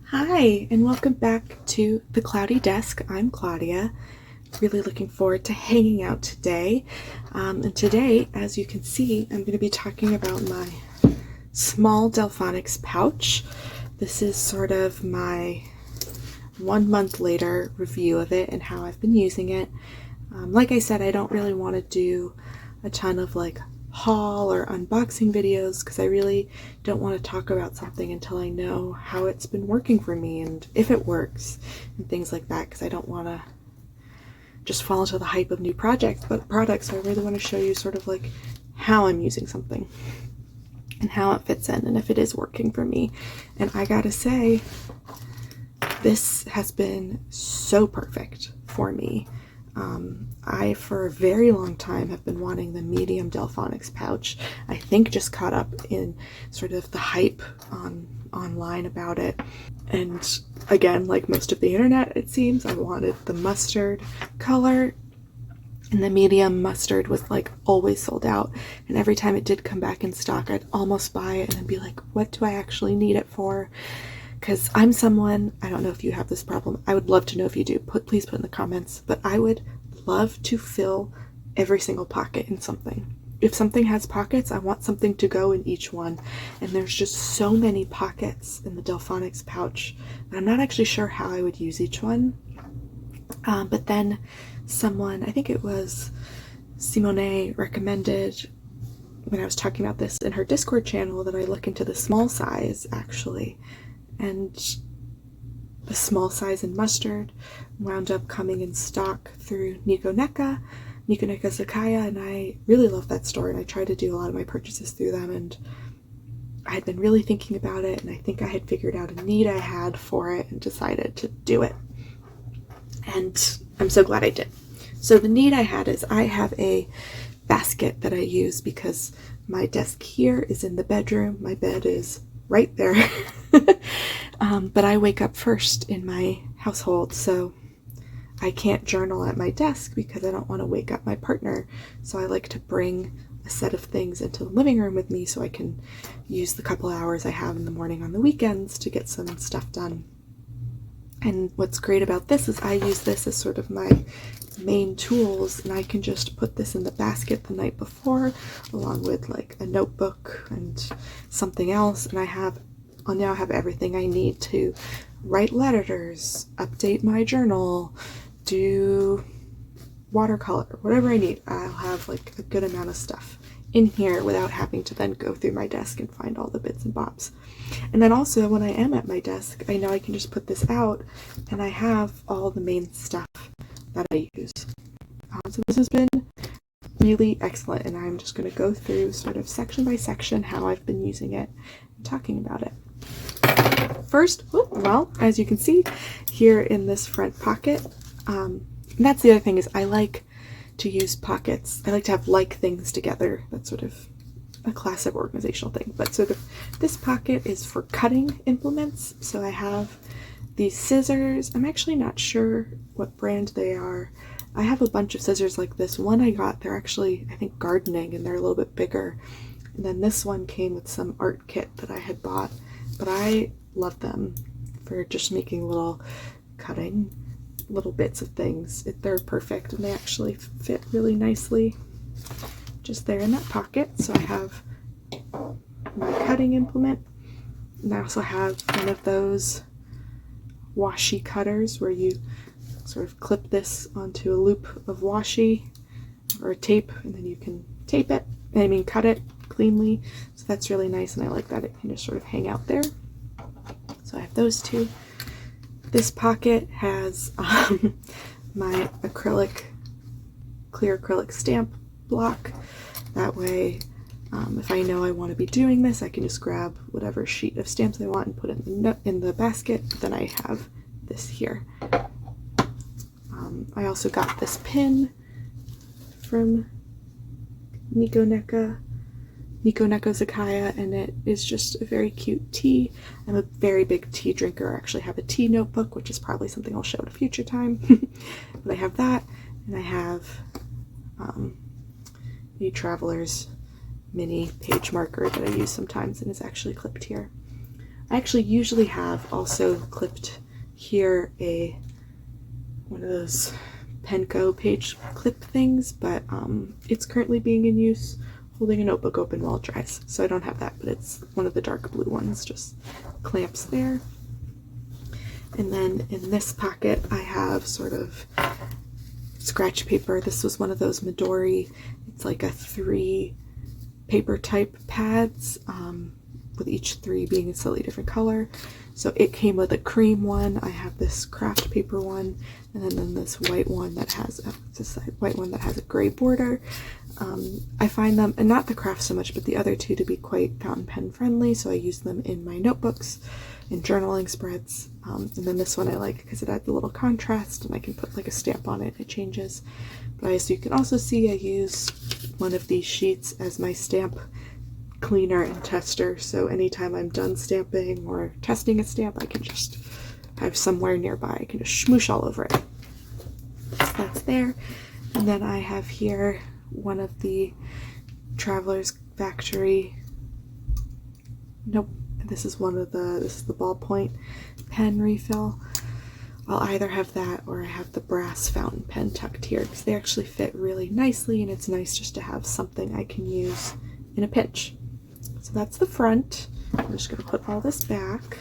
Hi, and welcome back to the Cloudy Desk. I'm Claudia. Really looking forward to hanging out today. And today, as you can see, I'm going to be talking about my small Delfonics pouch. This is sort of my 1 month later review of it and how I've been using it. Like I said, I don't really want to do a ton of haul or unboxing videos because I really don't want to talk about something until I know how it's been working for me and if it works and things like that, because I don't want to just fall into the hype of new products. So I really want to show you sort of how I'm using something and how it fits in and if it is working for me. And I gotta say, this has been so perfect for me. I, for a very long time, have been wanting the medium Delfonics pouch. I think just caught up in sort of the hype online about it. And again, like most of the internet, it seems, I wanted the mustard color, and the medium mustard was always sold out. And every time it did come back in stock, I'd almost buy it and then be like, what do I actually need it for? Because I'm someone, I don't know if you have this problem. I would love to know if you do. Please put in the comments. But I would love to fill every single pocket in something. If something has pockets, I want something to go in each one. And there's just so many pockets in the Delfonics pouch that I'm not actually sure how I would use each one. But then someone, I think it was Simone, recommended when I was talking about this in her Discord channel that I look into the small size actually. And the small size in mustard wound up coming in stock through Nico Neka Zakaya, and I really love that store, and I try to do a lot of my purchases through them, and I had been really thinking about it, and I think I had figured out a need I had for it and decided to do it. And I'm so glad I did. So the need I had is I have a basket that I use because my desk here is in the bedroom. My bed is right there. But I wake up first in my household, so I can't journal at my desk because I don't want to wake up my partner. So I like to bring a set of things into the living room with me so I can use the couple hours I have in the morning on the weekends to get some stuff done. And what's great about this is I use this as sort of my main tools, and I can just put this in the basket the night before along with a notebook and something else, and I'll now have everything I need to write letters, update my journal, do watercolor, whatever I need. I'll have a good amount of stuff in here without having to then go through my desk and find all the bits and bobs. And then also when I am at my desk, I know I can just put this out and I have all the main stuff that I use. So this has been really excellent, and I'm just going to go through sort of section by section how I've been using it and talking about it. First, well, as you can see here in this front pocket, and that's the other thing is I like to use pockets. I like to have things together. That's sort of a classic organizational thing. But sort of this pocket is for cutting implements. So I have these scissors. I'm actually not sure what brand they are. I have a bunch of scissors like this. One I got, they're actually, I think, gardening, and they're a little bit bigger. And then this one came with some art kit that I had bought. But I love them for just making cutting little bits of things. They're perfect, and they actually fit really nicely just there in that pocket. So I have my cutting implement, and I also have one of those washi cutters where you sort of clip this onto a loop of washi or a tape, and then you can cut it cleanly. So that's really nice, and I like that it can just sort of hang out there. So I have those two. This pocket has my clear acrylic stamp block. That way, if I know I want to be doing this, I can just grab whatever sheet of stamps I want and put it in the basket. Then I have this here. I also got this pin from Nico Neka Zakaya, and it is just a very cute tea. I'm a very big tea drinker. I actually have a tea notebook, which is probably something I'll show at a future time. But I have that, and I have the Traveler's mini page marker that I use sometimes, and it's actually clipped here. I actually usually have also clipped here one of those Penco page clip things, but it's currently being in use holding a notebook open while it dries. So I don't have that, but it's one of the dark blue ones, just clamps there. And then in this pocket, I have sort of scratch paper. This was one of those Midori. It's like a 3 paper type pads, with each 3 being a slightly different color. So it came with a cream one. I have this craft paper one, and then this white one that has a gray border. I find them, and not the craft so much, but the other 2 to be quite fountain pen friendly. So I use them in my notebooks, in journaling spreads. And then this one I like because it adds a little contrast, and I can put like a stamp on it. It changes. But as you can also see, I use one of these sheets as my stamp cleaner and tester, so anytime I'm done stamping or testing a stamp, I can just have somewhere nearby I can just smoosh all over it. So that's there. And then I have here one of the Traveler's Factory, this is the ballpoint pen refill. I'll either have that or I have the brass fountain pen tucked here because they actually fit really nicely, and it's nice just to have something I can use in a pinch. So that's the front. I'm just going to put all this back.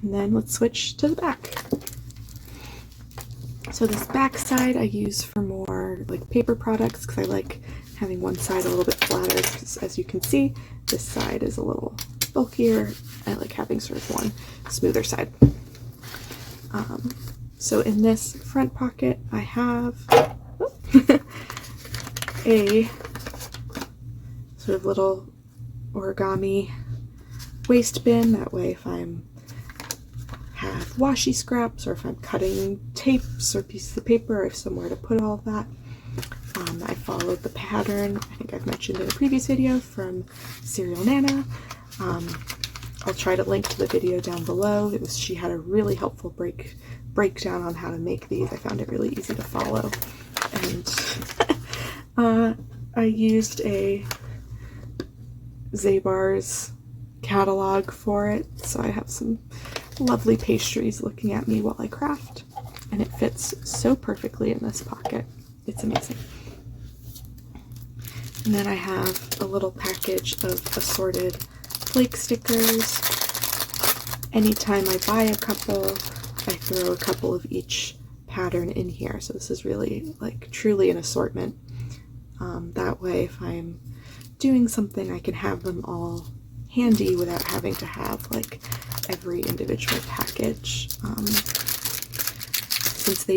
And then let's switch to the back. So this back side I use for more like paper products because I like having one side a little bit flatter, because as you can see, this side is a little bulkier. I like having sort of one smoother side. So in this front pocket, I have a sort of little origami waste bin. That way if I'm have washi scraps, or if I'm cutting tapes or pieces of paper, I have somewhere to put all of that. I followed the pattern I think I've mentioned in a previous video from Serial Nana. I'll try to link to the video down below. She had a really helpful breakdown on how to make these. I found it really easy to follow. And I used a Zabar's catalog for it, so I have some lovely pastries looking at me while I craft, and it fits so perfectly in this pocket. It's amazing. And then I have a little package of assorted flake stickers. Anytime I buy a couple, I throw a couple of each pattern in here. So this is really like truly an assortment. That way if I'm doing something, I can have them all handy without having to have like every individual package. Since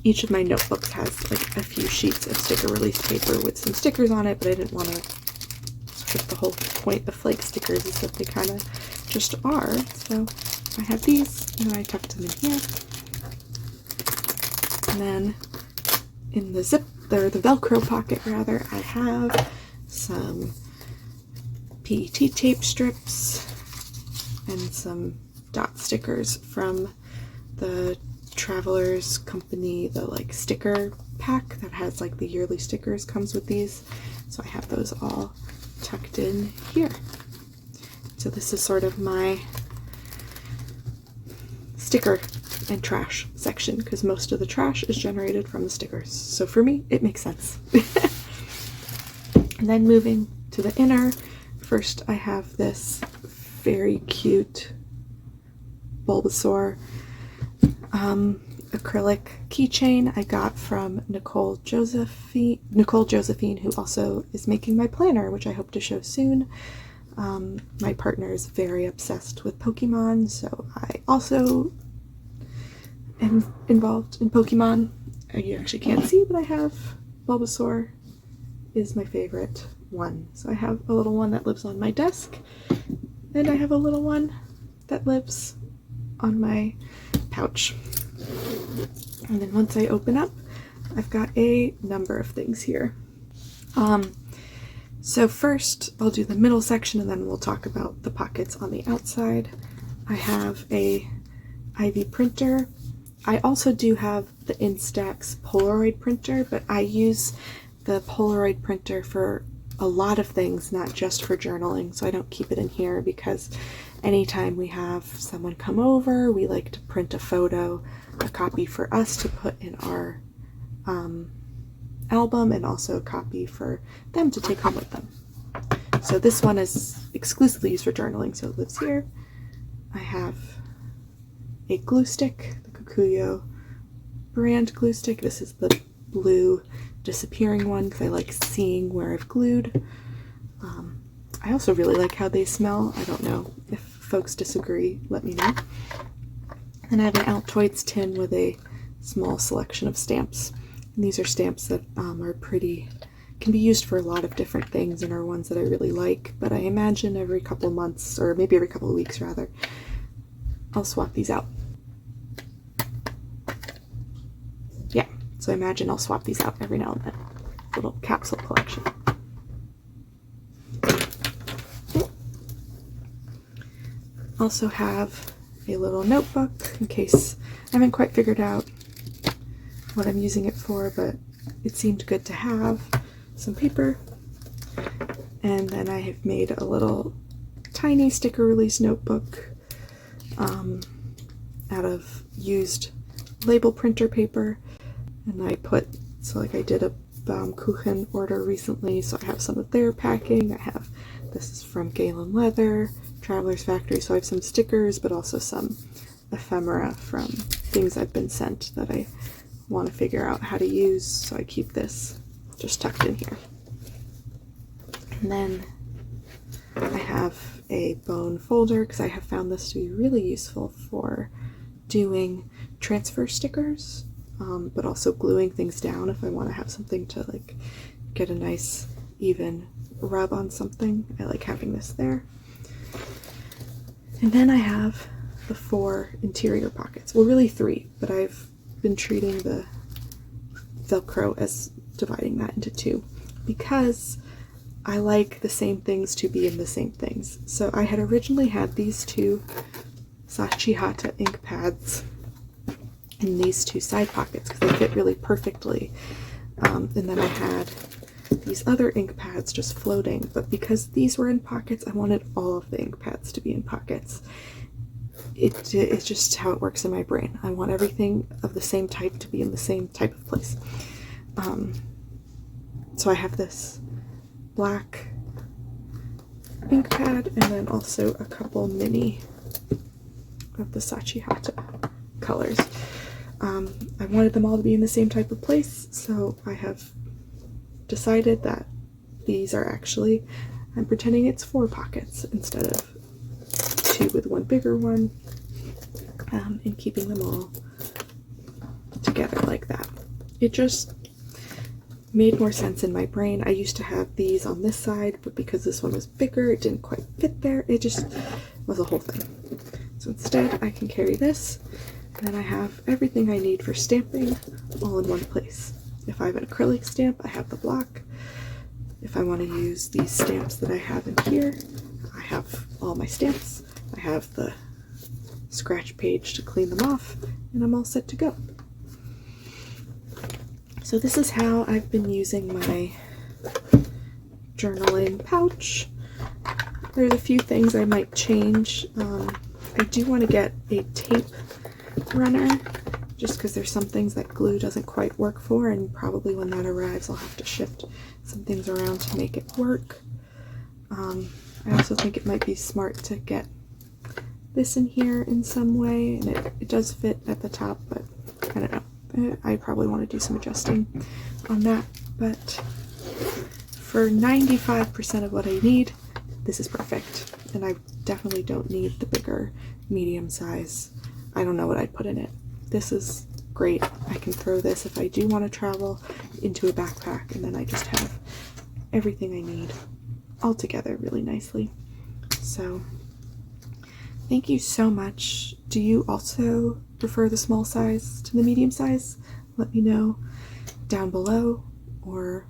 each of my notebooks has like a few sheets of sticker release paper with some stickers on it, but I didn't want to skip the whole point of flake stickers is that they kind of just are. So I have these, and I tucked them in here. And then in the the Velcro pocket rather, I have some PET tape strips and some dot stickers from the Travelers Company, the like sticker pack that has like the yearly stickers comes with these. So I have those all tucked in here. So this is sort of my sticker and trash section, because most of the trash is generated from the stickers. So for me, it makes sense. And then moving to the inner, first I have this very cute Bulbasaur acrylic keychain I got from Nicole Josephine, who also is making my planner, which I hope to show soon. My partner is very obsessed with Pokemon, so I also am involved in Pokemon. You actually can't see, but I have Bulbasaur is my favorite one. So I have a little one that lives on my desk, and I have a little one that lives on my pouch. And then once I open up, I've got a number of things here. So first I'll do the middle section, and then we'll talk about the pockets on the outside. I have a Ivy printer. I also do have the Instax Polaroid printer, but I use the Polaroid printer for a lot of things, not just for journaling, so I don't keep it in here because anytime we have someone come over, we like to print a photo, a copy for us to put in our album, and also a copy for them to take home with them. So this one is exclusively used for journaling, so it lives here. I have a glue stick, the Kukuyo brand glue stick. This is the blue disappearing one because I like seeing where I've glued. I also really like how they smell. I don't know if folks disagree, let me know. And I have an Altoids tin with a small selection of stamps. And these are stamps that are can be used for a lot of different things and are ones that I really like, but I imagine every couple months, or maybe every couple of weeks rather, I'll swap these out. Yeah, so I imagine I'll swap these out every now and then. Little capsule collection. Also have a little notebook in case I haven't quite figured out what I'm using it for, but it seemed good to have. Some paper, and then I have made a little tiny sticker release notebook out of used label printer paper, and I put, so like I did a Baumkuchen order recently, so I have some of their packing. I have, this is from Galen Leather, Traveler's Factory, so I have some stickers, but also some ephemera from things I've been sent that I want to figure out how to use, so I keep this just tucked in here. And then I have a bone folder because I have found this to be really useful for doing transfer stickers, but also gluing things down if I want to have something to like get a nice even rub on something. I like having this there. And then I have the 4 interior pockets. Well, really 3, but I've been treating the Velcro as dividing that into 2 because I like the same things to be in the same things. So I had originally had these 2 Sachihata ink pads in these 2 side pockets because they fit really perfectly. And then I had these other ink pads just floating, but because these were in pockets, I wanted all of the ink pads to be in pockets. It's just how it works in my brain. I want everything of the same type to be in the same type of place. So I have this black ink pad and then also a couple mini of the Sachihata colors. I wanted them all to be in the same type of place, so I have decided that these are actually, I'm pretending it's 4 pockets instead of 2 with one bigger one, and keeping them all together like that. It just made more sense in my brain. I used to have these on this side, but because this one was bigger, it didn't quite fit there. It just was a whole thing. So instead, I can carry this, and then I have everything I need for stamping all in one place. If I have an acrylic stamp, I have the block. If I want to use these stamps that I have in here, I have all my stamps. I have the scratch page to clean them off, and I'm all set to go. So this is how I've been using my journaling pouch. There's a few things I might change. I do want to get a tape runner, just because there's some things that glue doesn't quite work for, and probably when that arrives I'll have to shift some things around to make it work. I also think it might be smart to get this in here in some way, and it does fit at the top, but I don't know. I probably want to do some adjusting on that, but for 95% of what I need, this is perfect. And I definitely don't need the bigger medium size. I don't know what I'd put in it. This is great. I can throw this if I do want to travel into a backpack, and then I just have everything I need all together really nicely. So thank you so much. Do you also prefer the small size to the medium size? Let me know down below, or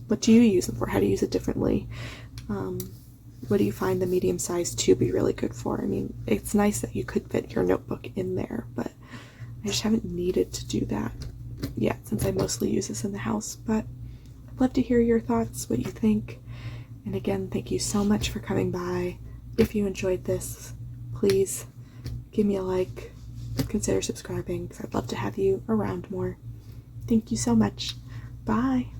what do you use them for? How do you use it differently? what do you find the medium size to be really good for? I mean, it's nice that you could fit your notebook in there, but I just haven't needed to do that yet since I mostly use this in the house. But I'd love to hear your thoughts, what you think. And again, thank you so much for coming by. If you enjoyed this, please give me a like, consider subscribing, because I'd love to have you around more. Thank you so much. Bye.